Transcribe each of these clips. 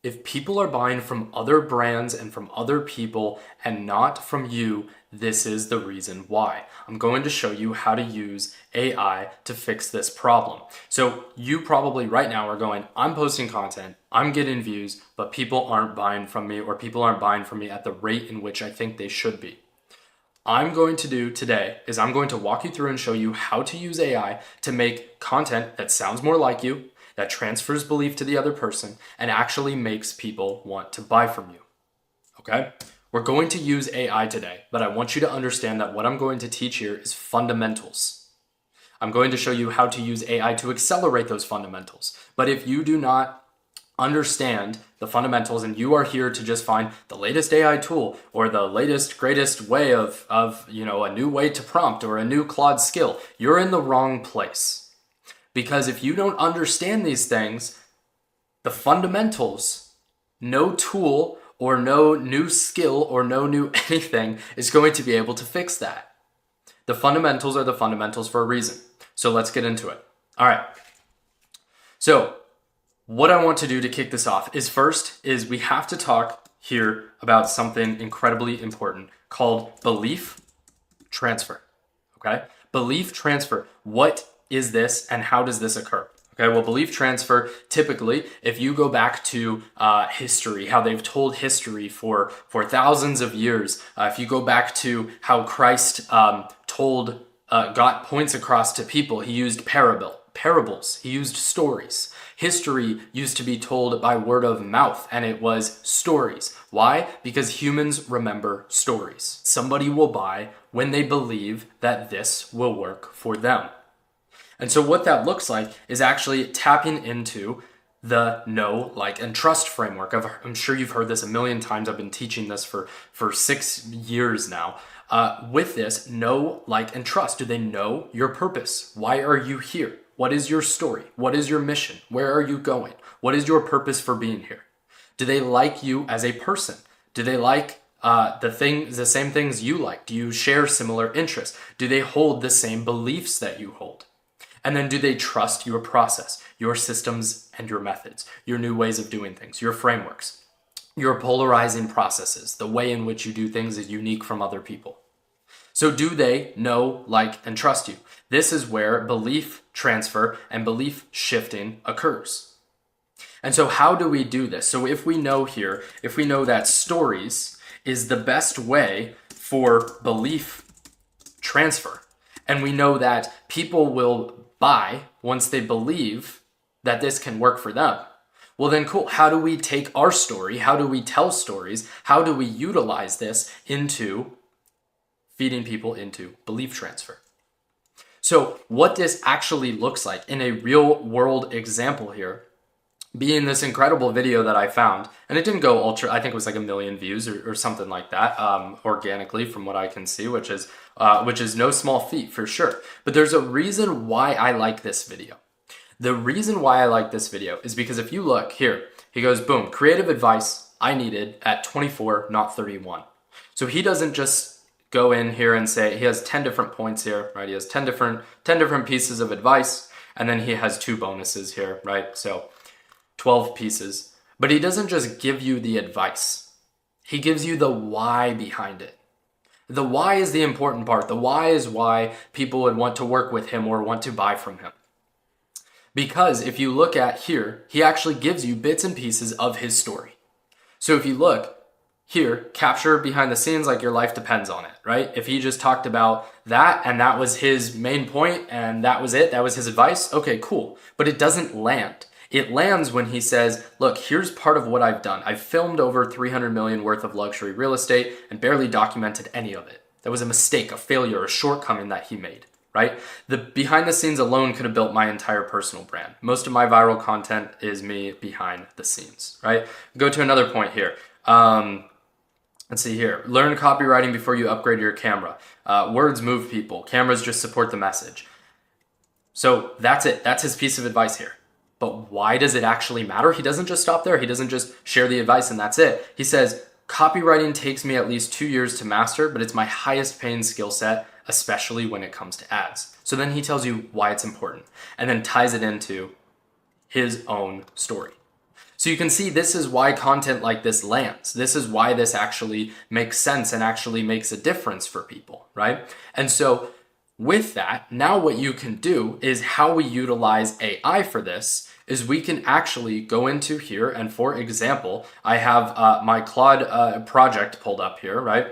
If people are buying from other brands and from other people and not from you, this is the reason why. I'm going to show you how to use AI to fix this problem. So you probably right now are going, I'm posting content, I'm getting views, but people aren't buying from me, or people aren't buying from me at the rate in which I think they should be. I'm going to do today is I'm going to walk you through and show you how to use AI to make content that sounds more like you, that transfers belief to the other person, and actually makes people want to buy from you. Okay? We're going to use AI today, but I want you to understand that what I'm going to teach here is fundamentals. I'm going to show you how to use AI to accelerate those fundamentals. But if you do not understand the fundamentals and you are here to just find the latest AI tool or the latest greatest way of a new way to prompt or a new Claude skill, you're in the wrong place. Because if you don't understand these things, the fundamentals, no tool or no new skill or no new anything is going to be able to fix that. The fundamentals are the fundamentals for a reason. So let's get into it. All right. So what I want to do to kick this off is we have to talk here about something incredibly important called belief transfer. Okay? Belief transfer. What is this and how does this occur? Okay, well, belief transfer, typically, if you go back to history, how they've told history for thousands of years, if you go back to how Christ got points across to people, he used parables, he used stories. History used to be told by word of mouth, and it was stories. Why? Because humans remember stories. Somebody will buy when they believe that this will work for them. And so what that looks like is actually tapping into the know, like, and trust framework. I'm sure you've heard this a million times. I've been teaching this for 6 years now. With this, know, like, and trust. Do they know your purpose? Why are you here? What is your story? What is your mission? Where are you going? What is your purpose for being here? Do they like you as a person? Do they like the same things you like? Do you share similar interests? Do they hold the same beliefs that you hold? And then do they trust your process, your systems and your methods, your new ways of doing things, your frameworks, your polarizing processes? The way in which you do things is unique from other people. So do they know, like, and trust you? This is where belief transfer and belief shifting occurs. And so how do we do this? So if we know that stories is the best way for belief transfer, and we know that people will buy once they believe that this can work for them, well then cool. How do we take our story? How do we tell stories? How do we utilize this into feeding people into belief transfer? So what this actually looks like in a real world example here, being this incredible video that I found, and it didn't go ultra, I think it was like 1 million views or something like that, organically from what I can see, which is no small feat for sure. But there's a reason why I like this video. The reason why I like this video is because if you look here, he goes, boom, creative advice I needed at 24, not 31. So he doesn't just go in here and say, he has 10 different points here, right? He has 10 different pieces of advice, and then he has 2 bonuses here, right? So 12 pieces. But he doesn't just give you the advice. He gives you the why behind it. The why is the important part. The why is why people would want to work with him or want to buy from him. Because if you look at here, he actually gives you bits and pieces of his story. So if you look here, capture behind the scenes like your life depends on it, right? If he just talked about that and that was his main point and that was it, that was his advice, okay, cool. But it doesn't land. It lands when he says, look, here's part of what I've done. I've filmed over 300 million worth of luxury real estate and barely documented any of it. That was a mistake, a failure, a shortcoming that he made, right? The behind the scenes alone could have built my entire personal brand. Most of my viral content is me behind the scenes, right? Go to another point here. Let's see here. Learn copywriting before you upgrade your camera. Words move people. Cameras just support the message. So that's it. That's his piece of advice here. But why does it actually matter? He doesn't just stop there. He doesn't just share the advice and that's it. He says, copywriting takes me at least 2 years to master, but it's my highest paying skill set, especially when it comes to ads. So then he tells you why it's important and then ties it into his own story. So you can see this is why content like this lands. This is why this actually makes sense and actually makes a difference for people, right? And so with that, now what you can do is how we utilize AI for this is we can actually go into here, and for example, I have my Claude project pulled up here, right?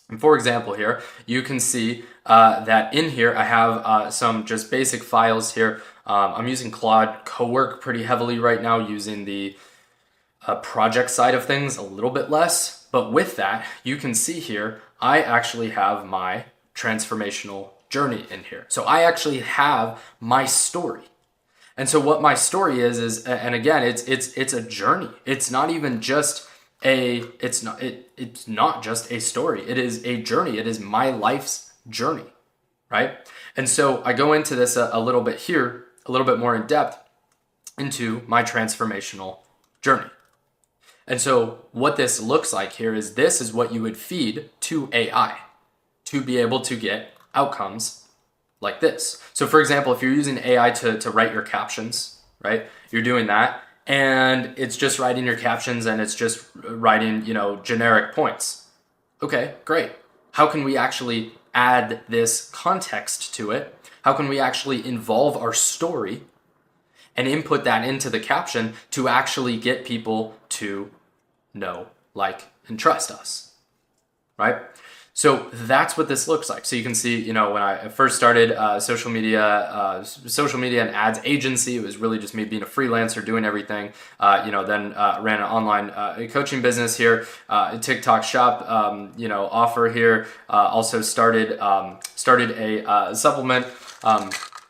And for example here, you can see that in here I have some just basic files here. I'm using Claude Cowork pretty heavily right now, using the project side of things a little bit less. But with that, you can see here, I actually have my transformational journey in here. So I actually have my story. And so what my story is, and again, it's a journey. It's not even just it's not just a story. It is a journey. It is my life's journey, right? And so I go into this a little bit here, a little bit more in depth into my transformational journey. And so what this looks like here is this is what you would feed to AI to be able to get outcomes like this. So for example, if you're using AI to write your captions, right? You're doing that and it's just writing your captions and it's just writing, generic points. Okay, great. How can we actually add this context to it? How can we actually involve our story and input that into the caption to actually get people to know, like, and trust us, right? So that's what this looks like. So you can see, when I first started social media and ads agency, it was really just me being a freelancer doing everything. Then ran an online coaching business here, TikTok shop, offer here. Also started a supplement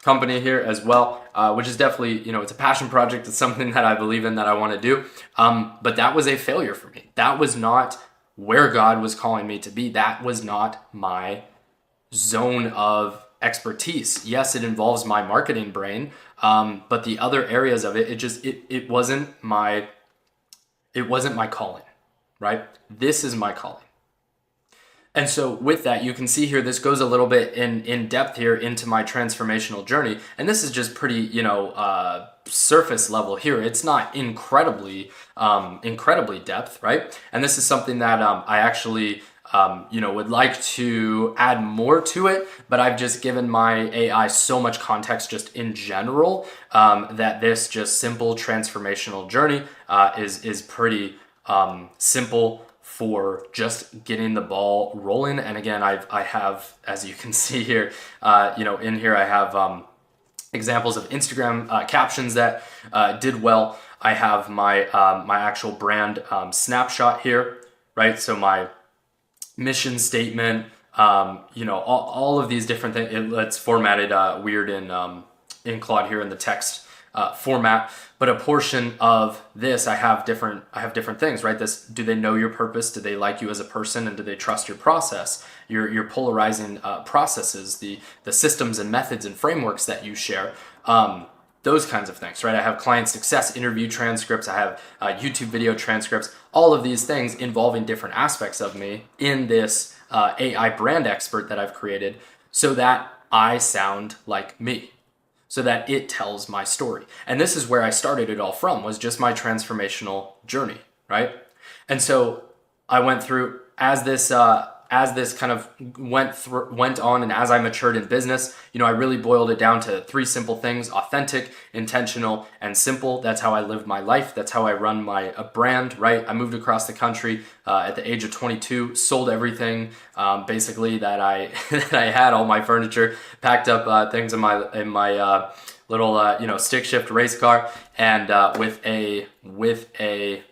company here as well, which is definitely, it's a passion project. It's something that I believe in, that I want to do. But that was a failure for me. That was not where God was calling me to be. That was not my zone of expertise. Yes, it involves my marketing brain, but the other areas of it, it wasn't my calling, right? This is my calling. And so with that, you can see here, this goes a little bit in depth here into my transformational journey. And this is just pretty, surface level here. It's not incredibly depth, right? And this is something that I actually, would like to add more to it, but I've just given my AI so much context just in general, that this just simple transformational journey is pretty simple for just getting the ball rolling. And again, I have, as you can see here, in here I have examples of Instagram captions that did well. I have my actual brand snapshot here, right? So my mission statement, all of these different things. It's formatted weird in Claude here in the text format, but a portion of this, I have different things, right? Do they know your purpose? Do they like you as a person? And do they trust your process? Your polarizing processes, the systems and methods and frameworks that you share, those kinds of things, right? I have client success interview transcripts. I have YouTube video transcripts, all of these things involving different aspects of me in this AI brand expert that I've created so that I sound like me, so that it tells my story. And this is where I started it all from, was just my transformational journey, right? And so I went through, as this kind of went on, and as I matured in business, I really boiled it down to 3 simple things: authentic, intentional, and simple. That's how I live my life. That's how I run my brand, right? I moved across the country at the age of 22, sold everything basically that I that I had, all my furniture, packed up things in my little stick shift race car, and with a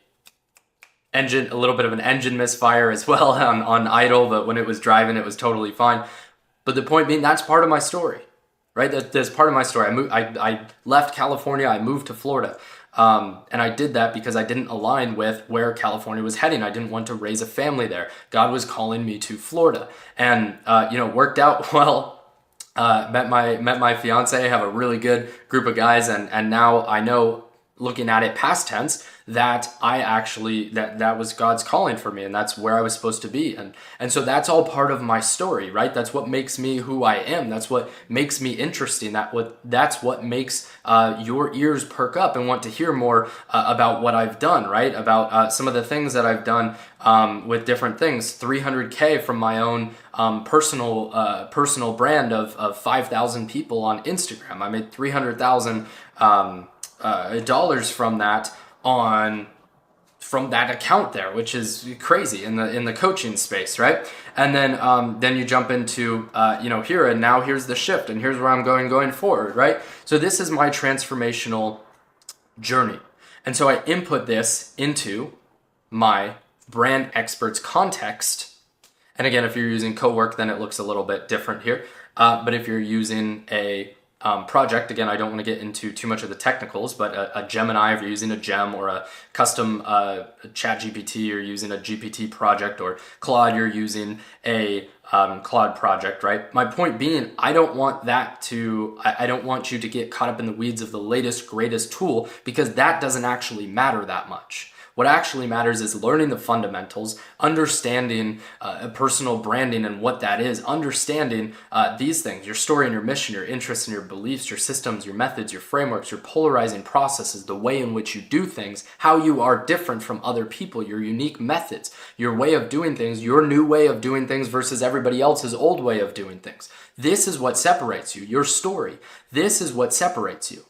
engine, a little bit of an engine misfire as well on idle, but when it was driving, it was totally fine. But the point being, that's part of my story, right? That's part of my story. I left California, I moved to Florida. And I did that because I didn't align with where California was heading. I didn't want to raise a family there. God was calling me to Florida, and worked out well. Met my fiance, have a really good group of guys, and now I know looking at it past tense, that I actually, that was God's calling for me, and that's where I was supposed to be. And so that's all part of my story, right? That's what makes me who I am. That's what makes me interesting. That's what makes your ears perk up and want to hear more about what I've done, right? About some of the things that I've done with different things. 300K from my own personal brand of 5,000 people on Instagram. I made $300,000 dollars from that from that account there, which is crazy in the coaching space, right? And then you jump into here, and now here's the shift, and here's where I'm going forward, right? So this is my transformational journey, and so I input this into my brand experts context. And again, if you're using Cowork, then it looks a little bit different here. But if you're using a project, again, I don't want to get into too much of the technicals, but a Gemini, if you're using a Gem, or a custom ChatGPT, you're using a GPT project, or Claude, you're using a Claude project, right? My point being, I don't want you to get caught up in the weeds of the latest, greatest tool, because that doesn't actually matter that much. What actually matters is learning the fundamentals, understanding personal branding and what that is, understanding these things, your story and your mission, your interests and your beliefs, your systems, your methods, your frameworks, your polarizing processes, the way in which you do things, how you are different from other people, your unique methods, your way of doing things, your new way of doing things versus everybody else's old way of doing things. This is what separates you, your story. This is what separates you,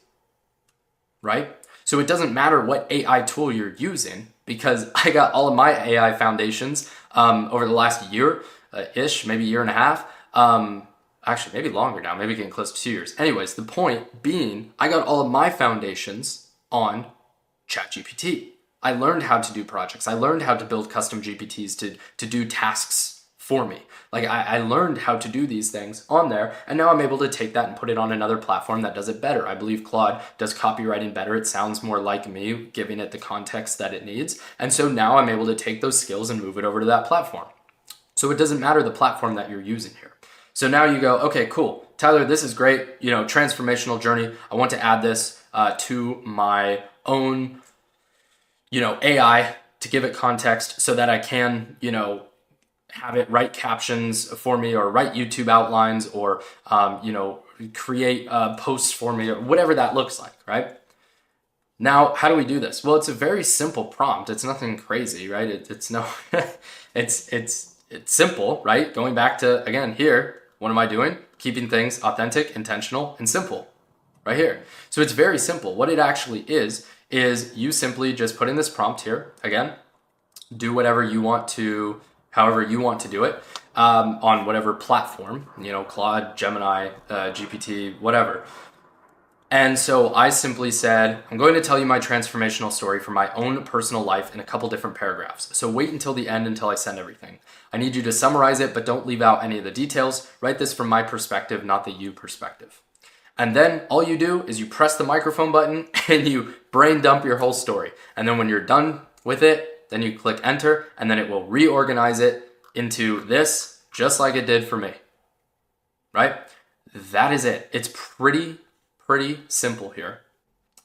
right? So it doesn't matter what AI tool you're using, because I got all of my AI foundations over the last year-ish, maybe year and a half. Actually, maybe longer now, maybe getting close to 2 years. Anyways, the point being, I got all of my foundations on ChatGPT. I learned how to do projects. I learned how to build custom GPTs to do tasks for me. Like I learned how to do these things on there, and now I'm able to take that and put it on another platform that does it better. I believe Claude does copywriting better. It sounds more like me, giving it the context that it needs. And so now I'm able to take those skills and move it over to that platform. So it doesn't matter the platform that you're using here. So now you go, okay, cool. Tyler, this is great. Transformational journey. I want to add this to my own, AI to give it context so that I can, have it write captions for me, or write YouTube outlines, or, create posts for me, or whatever that looks like, right? Now, how do we do this? Well, it's a very simple prompt. It's nothing crazy, right? It's simple, right? Going back to, again, here, what am I doing? Keeping things authentic, intentional, and simple, right here. So it's very simple. What it actually is you simply just put in this prompt here. Again, do whatever you want to, however you want to do it, on whatever platform, Claude, Gemini, GPT, whatever. And so I simply said, I'm going to tell you my transformational story from my own personal life in a couple different paragraphs. So wait until the end, until I send everything. I need you to summarize it, but don't leave out any of the details. Write this from my perspective, not the you perspective. And then all you do is you press the microphone button and you brain dump your whole story. And then when you're done with it, then you click enter, and then it will reorganize it into this, just like it did for me, right? That is it. It's pretty simple here.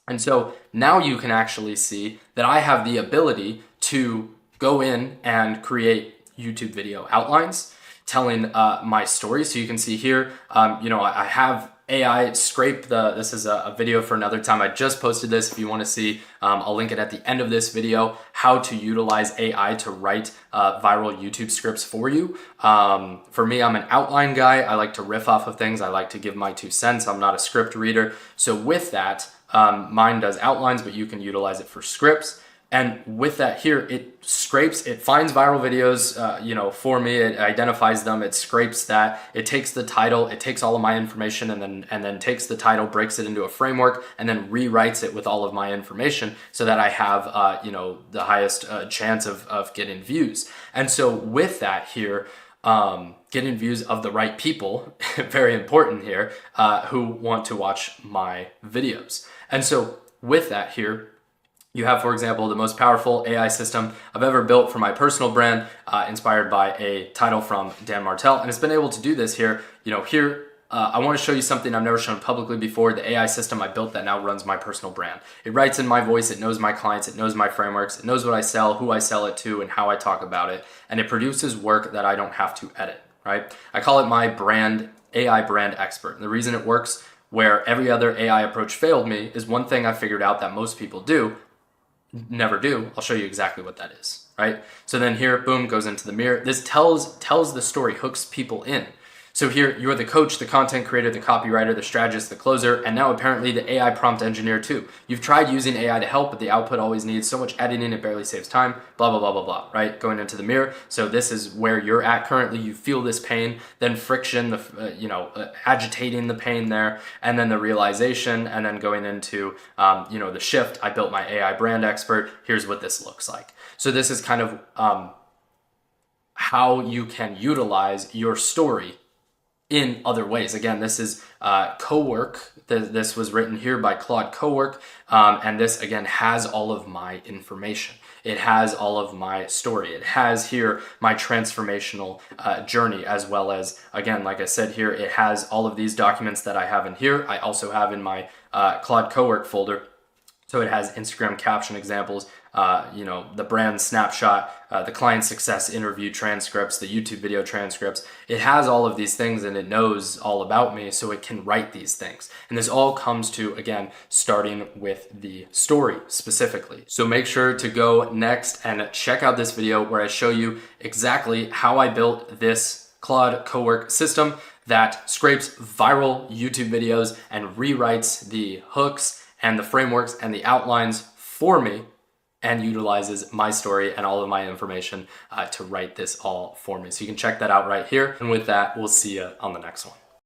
And so now you can actually see that I have the ability to go in and create YouTube video outlines telling my story. So you can see here, I have AI scrape this is a video for another time. I just posted this. If you want to see, I'll link it at the end of this video, how to utilize AI to write viral YouTube scripts for you. For me, I'm an outline guy. I like to riff off of things. I like to give my 2 cents. I'm not a script reader. So with that, mine does outlines, but you can utilize it for scripts. And with that here, it scrapes, it finds viral videos, for me. It identifies them, it scrapes that, it takes the title, it takes all of my information, and then takes the title, breaks it into a framework, and then rewrites it with all of my information so that I have, the highest chance of getting views. And so with that here, getting views of the right people, very important here, who want to watch my videos. And so with that here, you have, for example, the most powerful AI system I've ever built for my personal brand, inspired by a title from Dan Martell. And it's been able to do this here. Here I want to show you something I've never shown publicly before, the AI system I built that now runs my personal brand. It writes in my voice, it knows my clients, it knows my frameworks, it knows what I sell, who I sell it to, and how I talk about it, and it produces work that I don't have to edit, right? I call it my brand, AI brand expert. And the reason it works where every other AI approach failed me is one thing I figured out that most people never do. I'll show you exactly what that is, right? So then here, boom, goes into the mirror. This tells the story, hooks people in. So here, you're the coach, the content creator, the copywriter, the strategist, the closer, and now apparently the AI prompt engineer too. You've tried using AI to help, but the output always needs so much editing, it barely saves time, blah, blah, blah, blah, blah, right? Going into the mirror. So this is where you're at currently. You feel this pain, then friction, agitating the pain there, and then the realization, and then going into, the shift. I built my AI brand expert. Here's what this looks like. So this is kind of how you can utilize your story in other ways. Again, this is Cowork. This was written here by Claude Cowork. And this, again, has all of my information. It has all of my story. It has here my transformational journey, as well as, again, like I said here, it has all of these documents that I have in here. I also have in my Claude Cowork folder. So it has Instagram caption examples, the brand snapshot, the client success interview transcripts, the YouTube video transcripts. It has all of these things and it knows all about me, so it can write these things. And this all comes to, again, starting with the story specifically. So make sure to go next and check out this video where I show you exactly how I built this Claude Cowork system that scrapes viral YouTube videos and rewrites the hooks and the frameworks and the outlines for me, and utilizes my story and all of my information to write this all for me. So you can check that out right here. And with that, we'll see you on the next one.